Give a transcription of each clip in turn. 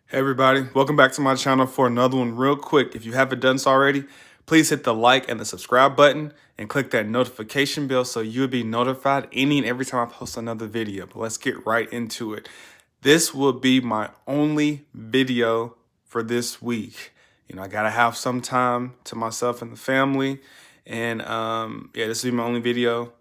Hey everybody, welcome back to my channel for another one real quick. If you haven't done so already, please hit the like and the subscribe button and click that notification bell so you'll be notified any and every time I post another video. But let's get right into it. This will be my only video for this week. I gotta have some time to myself and the family. And yeah, this will be my only video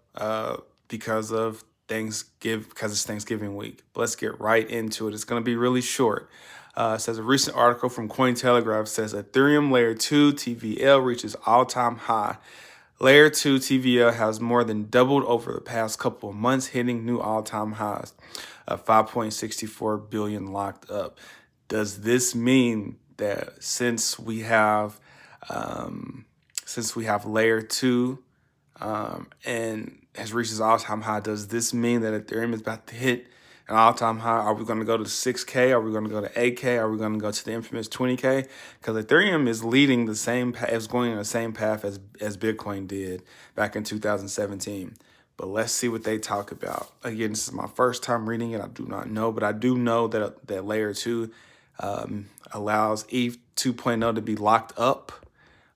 because of because it's Thanksgiving week. But let's get right into it. It's gonna be really short. It says a recent article from Cointelegraph says Ethereum Layer 2 TVL reaches all-time high. Layer 2 TVL has more than doubled over the past couple of months, hitting new all-time highs of 5.64 billion locked up. Does this mean that since we have Layer 2 and has reached its all-time high, does this mean that Ethereum is about to hit an all-time high? Are we going to go to 6K? Are we going to go to 8K? Are we going to go to the infamous 20K? Because Ethereum is leading the same path, is going in the same path as Bitcoin did back in 2017. But let's see what they talk about. Again, this is my first time reading it. I do not know, but I do know that Layer 2 allows ETH 2.0 to be locked up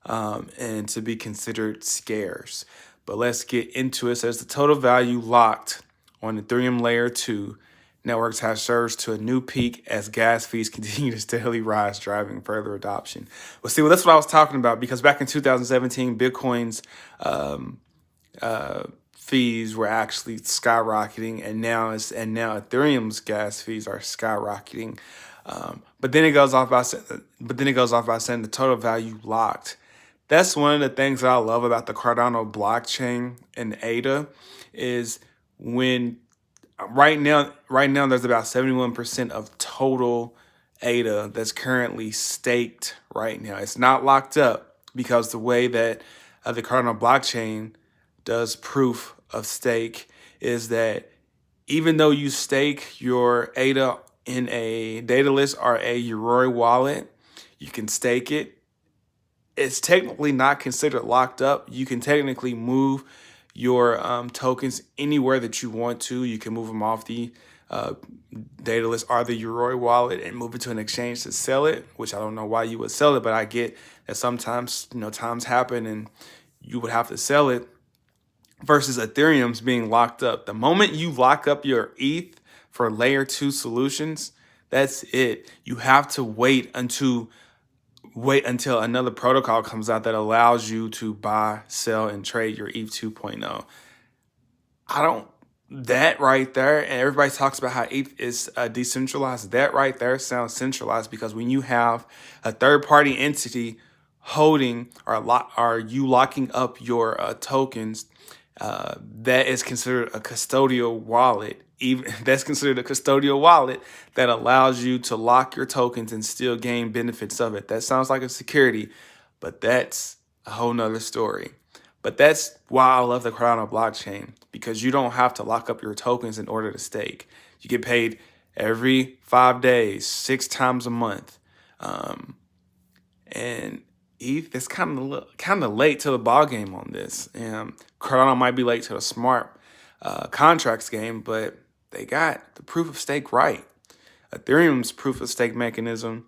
and to be considered scarce. But let's get into it. It says the total value locked on Ethereum Layer 2 networks has surged to a new peak as gas fees continue to steadily rise, driving further adoption. Well, see, that's what I was talking about, because back in 2017, Bitcoin's fees were actually skyrocketing, and now Ethereum's gas fees are skyrocketing. But then it goes off by saying the total value locked. That's one of the things that I love about the Cardano blockchain and ADA is when right now there's about 71% of total ADA that's currently staked right now. It's not locked up because the way that the Cardano blockchain does proof of stake is that even though you stake your ADA in a Daedalus or a Yoroi wallet, you can stake it. It's technically not considered locked up. You can technically move your tokens anywhere that you want to. You can move them off the Daedalus or the Yoroi wallet and move it to an exchange to sell it, which I don't know why you would sell it, but I get that sometimes, times happen and you would have to sell it, versus Ethereum's being locked up. The moment you lock up your ETH for Layer 2 solutions, that's it. You have to wait until another protocol comes out that allows you to buy, sell, and trade your ETH 2.0. That right there, and everybody talks about how ETH is decentralized. That right there sounds centralized, because when you have a third-party entity holding or you locking up your tokens, that is considered a custodial wallet. That's considered a custodial wallet that allows you to lock your tokens and still gain benefits of it. That sounds like a security, but that's a whole nother story. But that's why I love the Cardano blockchain, because you don't have to lock up your tokens in order to stake. You get paid every 5 days, 6 times a month. And ETH is kind of late to the ball game on this. Cardano might be late to the smart contracts game, but they got the proof of stake right. Ethereum's proof of stake mechanism,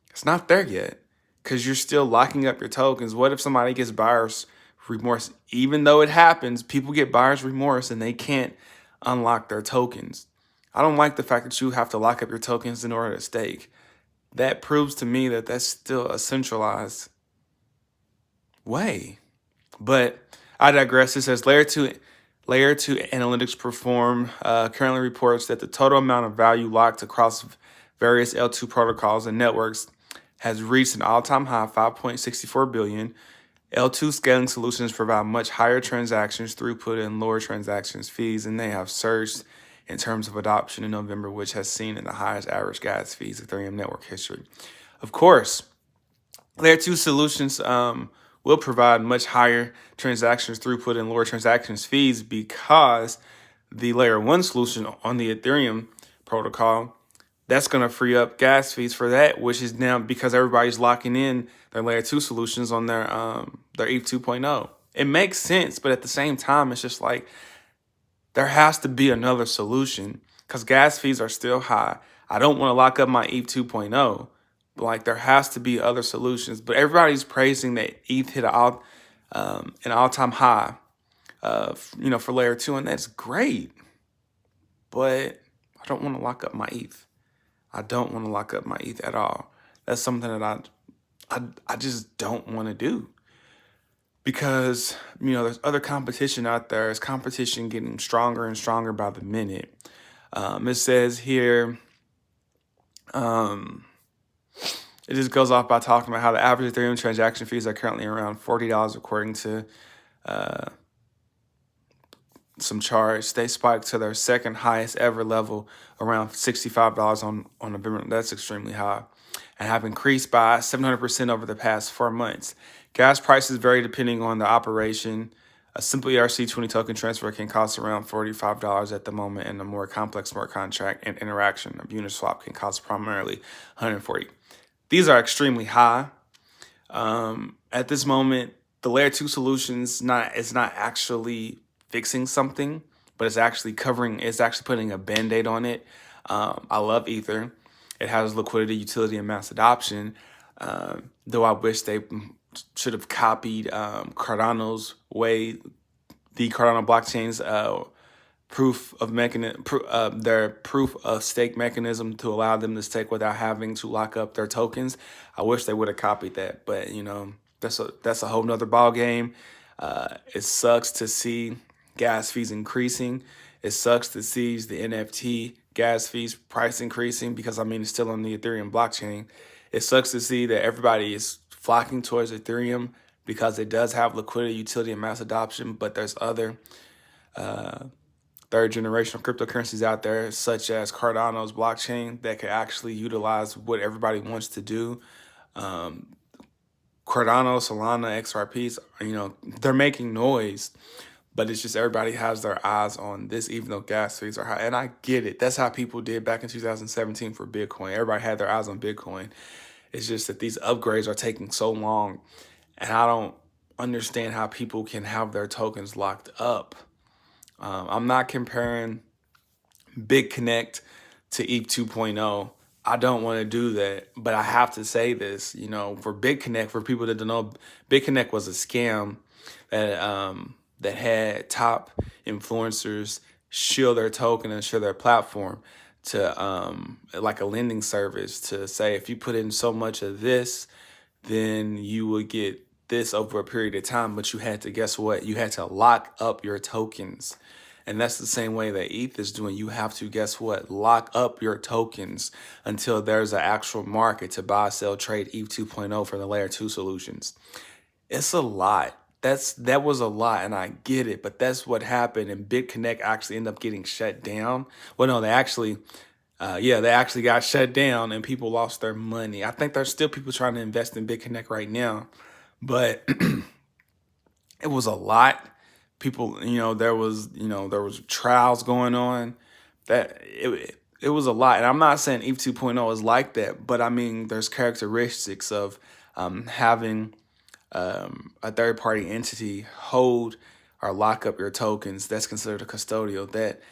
it's not there yet, because you're still locking up your tokens. What if somebody gets buyer's remorse? Even though it happens, people get buyer's remorse and they can't unlock their tokens. I don't like the fact that you have to lock up your tokens in order to stake. That proves to me that that's still a centralized way. But I digress. It says Layer 2 Analytics currently reports that the total amount of value locked across various L2 protocols and networks has reached an all-time high of 5.64 billion. L2 scaling solutions provide much higher transactions throughput and lower transactions fees, and they have surged in terms of adoption in November, which has seen in the highest average gas fees in Ethereum network history. Of course, Layer 2 solutions will provide much higher transactions throughput and lower transactions fees, because the Layer 1 solution on the Ethereum protocol, that's going to free up gas fees for that, which is now because everybody's locking in their Layer 2 solutions on their ETH 2.0. It makes sense, but at the same time, it's just like there has to be another solution, because gas fees are still high. I don't want to lock up my ETH 2.0 Like there has to be other solutions, but everybody's praising that ETH hit an all-time high, for layer 2, and that's great. But I don't want to lock up my ETH. I don't want to lock up my ETH at all. That's something that I just don't want to do, because there's other competition out there. It's competition getting stronger and stronger by the minute. It says here, it just goes off by talking about how the average Ethereum transaction fees are currently around $40 according to some charts. They spiked to their second highest ever level around $65 on November. That's extremely high, and have increased by 700% over the past 4 months. Gas prices vary depending on the operation. A simple ERC20 token transfer can cost around $45 at the moment, and a more complex smart contract and interaction of Uniswap can cost primarily $140. These are extremely high. At this moment, the layer 2 solutions it's not actually fixing something, but it's actually putting a band-aid on it. I love Ether. It has liquidity, utility, and mass adoption. Though I wish they should have copied Cardano's way, the Cardano blockchain's their proof of stake mechanism to allow them to stake without having to lock up their tokens. I wish they would have copied that, but that's a whole nother ball game. It sucks to see gas fees increasing. It sucks to see the NFT gas fees price increasing, because it's still on the Ethereum blockchain. It sucks to see that everybody is flocking towards Ethereum because it does have liquidity, utility, and mass adoption, but there's other third generation cryptocurrencies out there, such as Cardano's blockchain, that could actually utilize what everybody wants to do. Cardano, Solano, XRPs, they're making noise, but it's just everybody has their eyes on this, even though gas fees are high. And I get it. That's how people did back in 2017 for Bitcoin. Everybody had their eyes on Bitcoin. It's just that these upgrades are taking so long, and I don't understand how people can have their tokens locked up. I'm not comparing BitConnect to ETH 2.0. I don't want to do that, but I have to say this, for BitConnect, for people that don't know, BitConnect was a scam that had top influencers shield their token and share their platform to like a lending service, to say if you put in so much of this, then you would get this over a period of time. But you had to, guess what? You had to lock up your tokens. And that's the same way that ETH is doing. You have to, guess what? Lock up your tokens until there's an actual market to buy, sell, trade ETH 2.0 for the layer 2 solutions. It's a lot. That was a lot, and I get it, but that's what happened. And BitConnect actually ended up getting shut down. Well, no, they actually got shut down, and people lost their money. I think there's still people trying to invest in BitConnect right now, but it was a lot. People, there was trials going on. That it was a lot, and I'm not saying ETH 2.0 is like that, but there's characteristics of having a third-party entity hold or lock up your tokens. That's considered a custodial debt.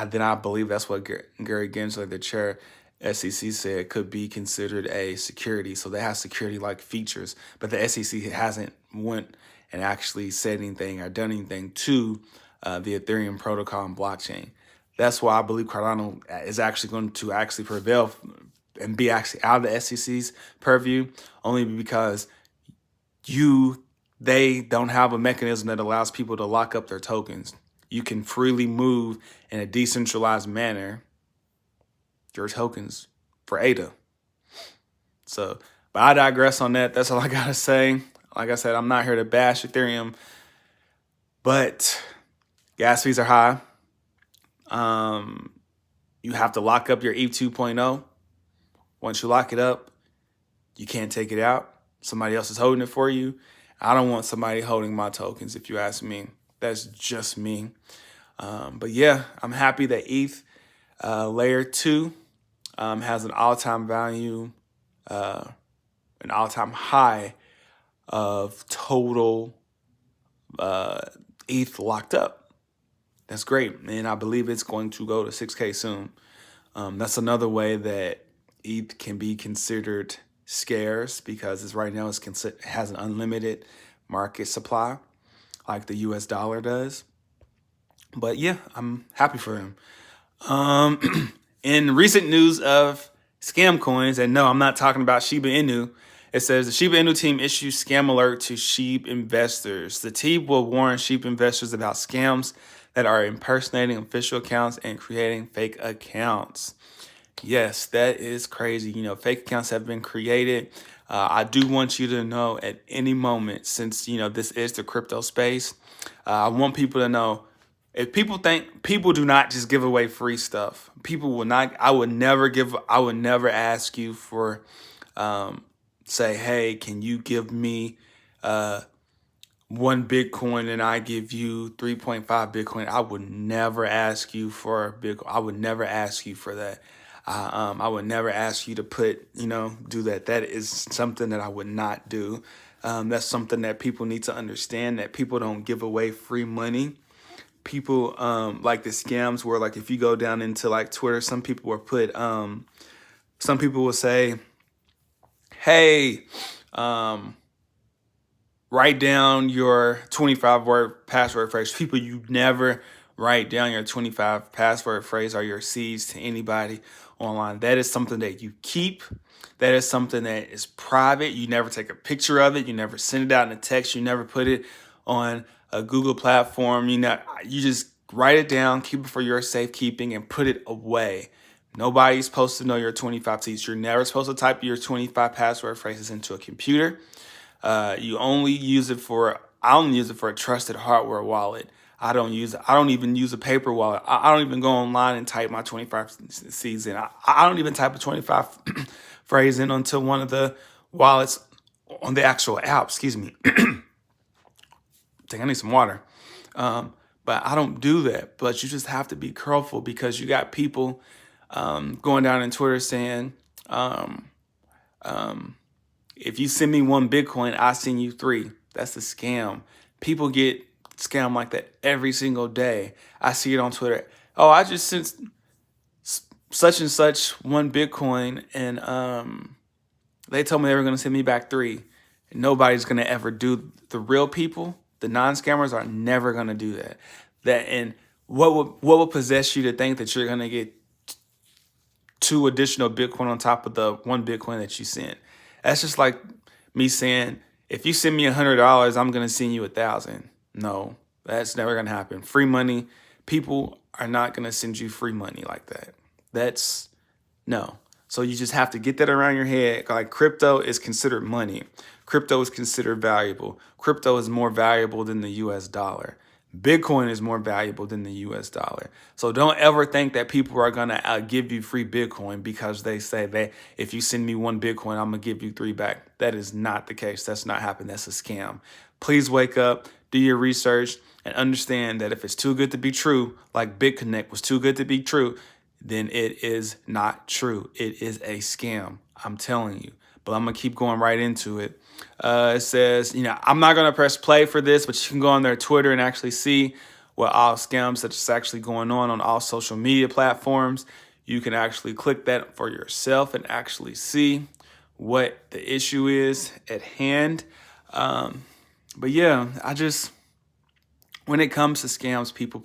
Then I believe that's what Gary Gensler, the chair SEC, said could be considered a security. So they have security-like features, but the SEC hasn't went and actually said anything or done anything to the Ethereum protocol and blockchain. That's why I believe Cardano is actually going to actually prevail and be actually out of the SEC's purview, only because they don't have a mechanism that allows people to lock up their tokens. You can freely move in a decentralized manner your tokens for ADA. So, but I digress on that. That's all I gotta say. Like I said, I'm not here to bash Ethereum, but gas fees are high. You have to lock up your ETH 2.0. Once you lock it up, you can't take it out. Somebody else is holding it for you. I don't want somebody holding my tokens, if you ask me. That's just me. But yeah, I'm happy that ETH layer 2 has an all-time value, an all-time high of total ETH locked up. That's great. And I believe it's going to go to 6K soon. That's another way that ETH can be considered scarce because it's right now has an unlimited market supply like the US dollar does. But yeah, I'm happy for him. In recent news of scam coins, and no, I'm not talking about Shiba Inu. It says the Shiba Inu team issues scam alert to Shib investors. The team will warn Shib investors about scams that are impersonating official accounts and creating fake accounts. Yes, that is crazy. You know, fake accounts have been created. I do want you to know at any moment, since, you know, this is the crypto space, I want people to know, if people think, people do not just give away free stuff. People will not, I would never ask you for, say, hey, can you give me 1 Bitcoin and I give you 3.5 Bitcoin. I would never ask you for Bitcoin. I would never ask you for that. I would never ask you to do that. That is something that I would not do. That's something that people need to understand, that people don't give away free money. People like the scams where, like, if you go down into like Twitter, some people will say, hey, write down your 25-word password phrase. People, you never write down your 25 password phrase or your seeds to anybody online. That is something that you keep. That is something that is private. You never take a picture of it. You never send it out in a text. You never put it on a Google platform. You just write it down, keep it for your safekeeping, and put it away. Nobody's supposed to know your 25 seeds. You're never supposed to type your 25 password phrases into a computer. I only use it for a trusted hardware wallet. I don't even use a paper wallet. I don't even go online and type my 25 seeds in. I don't even type a 25 phrase in until one of the wallets on the actual app. Excuse me. I think I need some water. But I don't do that. But you just have to be careful, because you got people going down in Twitter saying, if you send me 1 Bitcoin, I send you 3. That's a scam. People get scammed like that every single day. I see it on Twitter. Oh, I just sent such and such 1 Bitcoin, and they told me they were going to send me back 3. And nobody's going to ever do. The real people, the non-scammers, are never going to do that. And what would possess you to think that you're going to get 2 additional Bitcoin on top of the 1 Bitcoin that you sent? That's just like me saying, if you send me $100, I'm going to send you 1,000. No, that's never going to happen. Free money, people are not going to send you free money like that. No. So you just have to get that around your head. Like, crypto is considered money. Crypto is considered valuable. Crypto is more valuable than the US dollar. Bitcoin is more valuable than the US dollar. So don't ever think that people are going to give you free Bitcoin because they say that if you send me 1 Bitcoin, I'm going to give you 3 back. That is not the case. That's not happening. That's a scam. Please wake up, do your research, and understand that if it's too good to be true, like BitConnect was too good to be true, then it is not true. It is a scam. I'm telling you. But I'm going to keep going right into it. It says, I'm not going to press play for this, but you can go on their Twitter and actually see what all scams that's actually going on all social media platforms. You can actually click that for yourself and actually see what the issue is at hand. But yeah, when it comes to scams, people,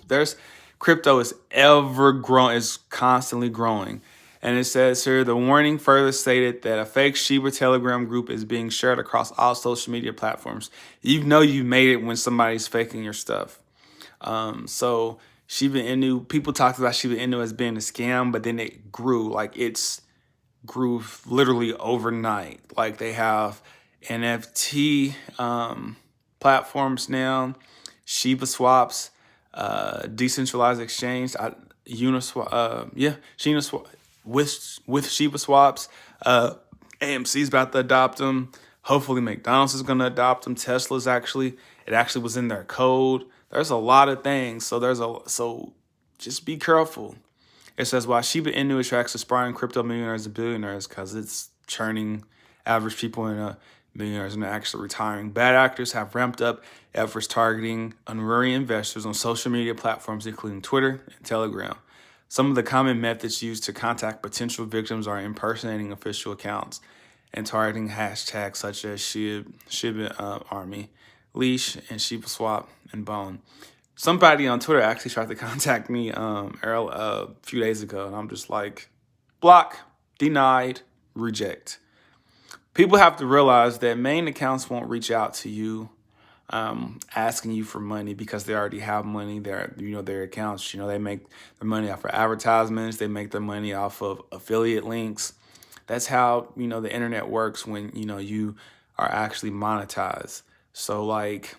crypto is constantly growing. And it says here, the warning further stated that a fake Shiba Telegram group is being shared across all social media platforms. You know you made it when somebody's faking your stuff. So Shiba Inu, people talked about Shiba Inu as being a scam, but then it grew. Like, grew literally overnight. Like, they have NFT platforms now, Shiba Swaps, Decentralized Exchange, Uniswap, Uniswap. With Shiba Swaps, AMC's about to adopt them. Hopefully McDonald's is going to adopt them. Tesla's it actually was in their code. There's a lot of things. So just be careful. It says, while Shiba Inu attracts aspiring crypto millionaires and billionaires because it's churning average people into millionaires and actually retiring, bad actors have ramped up efforts targeting unwary investors on social media platforms, including Twitter and Telegram. Some of the common methods used to contact potential victims are impersonating official accounts and targeting hashtags such as Shiba Army, Leash, and Shiba Swap, and Bone. Somebody on Twitter actually tried to contact me a few days ago, and I'm just like, block, denied, reject. People have to realize that main accounts won't reach out to you asking you for money because they already have money. Their accounts, they make their money off of advertisements. They make their money off of affiliate links. That's how, the internet works when, you are actually monetized. So like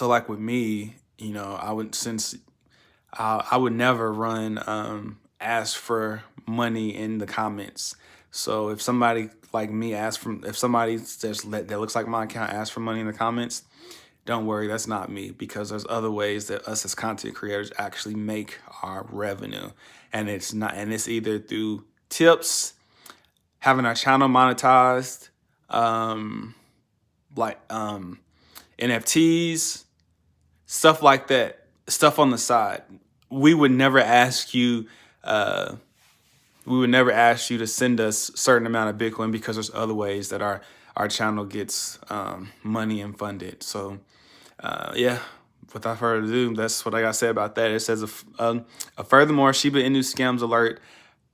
with me, I would never run ask for money in the comments. So if somebody like me if somebody that looks like my account asks for money in the comments, don't worry, that's not me, because there's other ways that us as content creators actually make our revenue. And it's either through tips, having our channel monetized, NFTs, stuff like that, stuff on the side. We would never ask you to send us a certain amount of Bitcoin, because there's other ways that our channel gets money and funded. So without further ado, that's what I got to say about that. It says, furthermore, Shiba Inu scams alert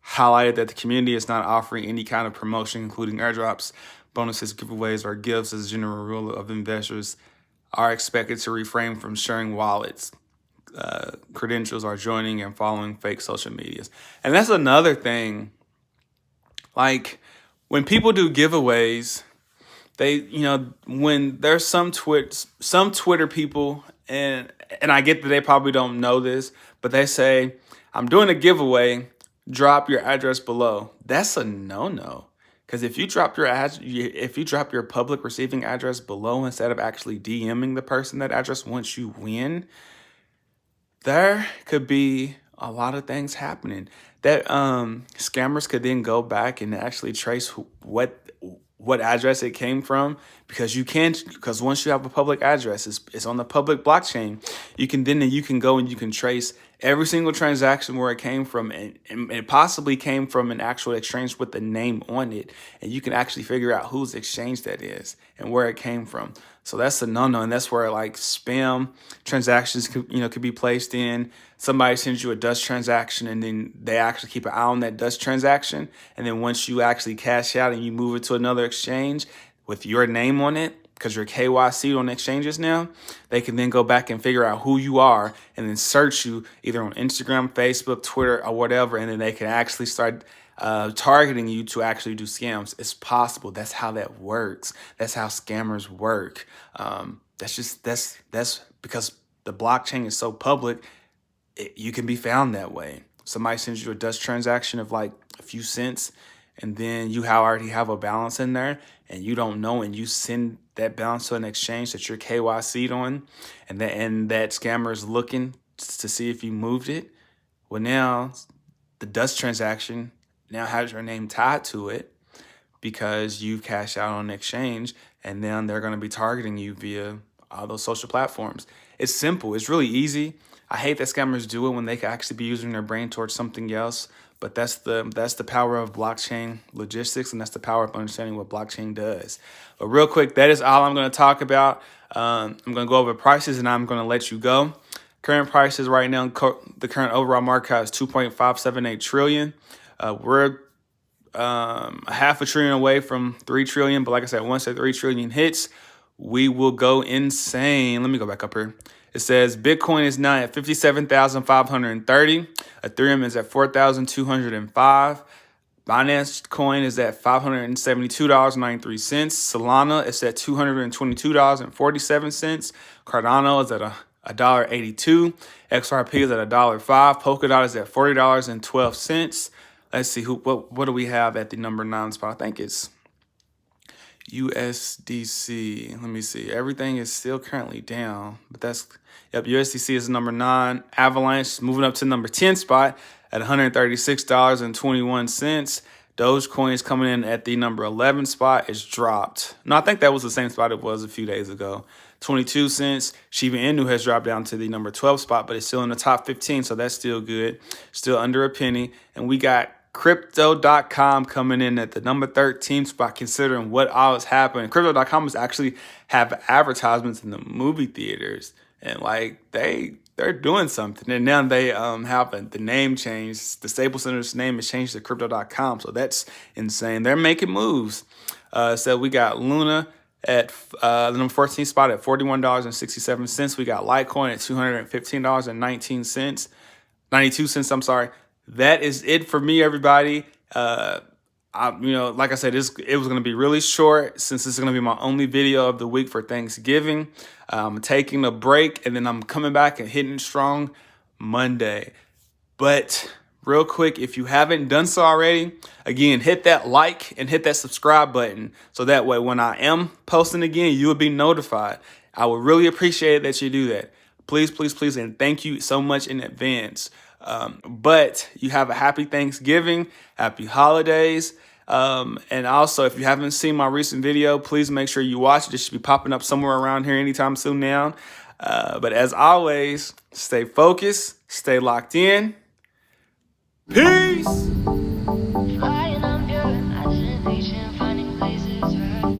highlighted that the community is not offering any kind of promotion, including airdrops, bonuses, giveaways, or gifts. As a general rule of investors are expected to refrain from sharing wallets, credentials, or joining and following fake social medias. And that's another thing. Like, when people do giveaways, they, when there's some Twitter people, and I get that they probably don't know this, but they say, I'm doing a giveaway, drop your address below. That's a no-no. Because if you drop your public receiving address below instead of actually DMing the person that address once you win, there could be a lot of things happening. That scammers could then go back and actually trace what address it came from, because once you have a public address, it's on the public blockchain. You can go and you can trace every single transaction where it came from, and it possibly came from an actual exchange with the name on it, and you can actually figure out whose exchange that is and where it came from. So that's a no-no, and that's where like spam transactions could be placed in. Somebody sends you a Dutch transaction, and then they actually keep an eye on that Dutch transaction, and then once you actually cash out and you move it to another exchange with your name on it, because you're KYC'd on exchanges now, they can then go back and figure out who you are and then search you either on Instagram, Facebook, Twitter, or whatever, and then they can actually start targeting you to actually do scams. It's possible. That's how that works. That's how scammers work. That's because the blockchain is so public, you can be found that way. Somebody sends you a Dutch transaction of like a few cents, and then you already have a balance in there, and you don't know, and you send that balance to an exchange that you're KYC'd on, and that scammer is looking to see if you moved it. Well, now the Dutch transaction now has your name tied to it because you cashed out on an exchange, and then they're going to be targeting you via all those social platforms. It's simple. It's really easy. I hate that scammers do it when they could actually be using their brain towards something else. But that's the power of blockchain logistics, and that's the power of understanding what blockchain does. But real quick, that is all I'm going to talk about. I'm going to go over prices, and I'm going to let you go. Current prices right now, the current overall market cap is 2.578 trillion. We're a half a trillion away from 3 trillion. But like I said, once that 3 trillion hits, we will go insane. Let me go back up here. It says Bitcoin is now at 57,530. Ethereum is at 4,205. Binance Coin is at $572.93. Solana is at $222.47. Cardano is at $1.82. XRP is at $1.05. Polkadot is at $40.12. Let's see what do we have at the number 9 spot? I think it's USDC. Let me see. Everything is still currently down, but USDC is number 9. Avalanche moving up to number 10 spot at $136.21. Dogecoin is coming in at the number 11 spot. It's dropped. No, I think that was the same spot it was a few days ago. 22 cents. Shiba Inu has dropped down to the number 12 spot, but it's still in the top 15, so that's still good. Still under a penny. And we got Crypto.com coming in at the number 13 spot, considering what all is happening. Crypto.com is actually have advertisements in the movie theaters, and like they're doing something. And now they have the name changed. The Staples Center's name is changed to Crypto.com, so that's insane. They're making moves. So we got Luna at the number 14 spot at $41.67. We got Litecoin at $215.19. 92 cents, I'm sorry. That is it for me, everybody. Like I said, it was going to be really short since this is going to be my only video of the week for Thanksgiving. I'm taking a break, and then I'm coming back and hitting strong Monday. But real quick, if you haven't done so already, again, hit that like and hit that subscribe button so that way when I am posting again, you will be notified. I would really appreciate it that you do that. Please, please, please, and thank you so much in advance. But you have a happy Thanksgiving, happy holidays. And also, if you haven't seen my recent video, please make sure you watch it. It should be popping up somewhere around here anytime soon now. But as always, stay focused, stay locked in. Peace!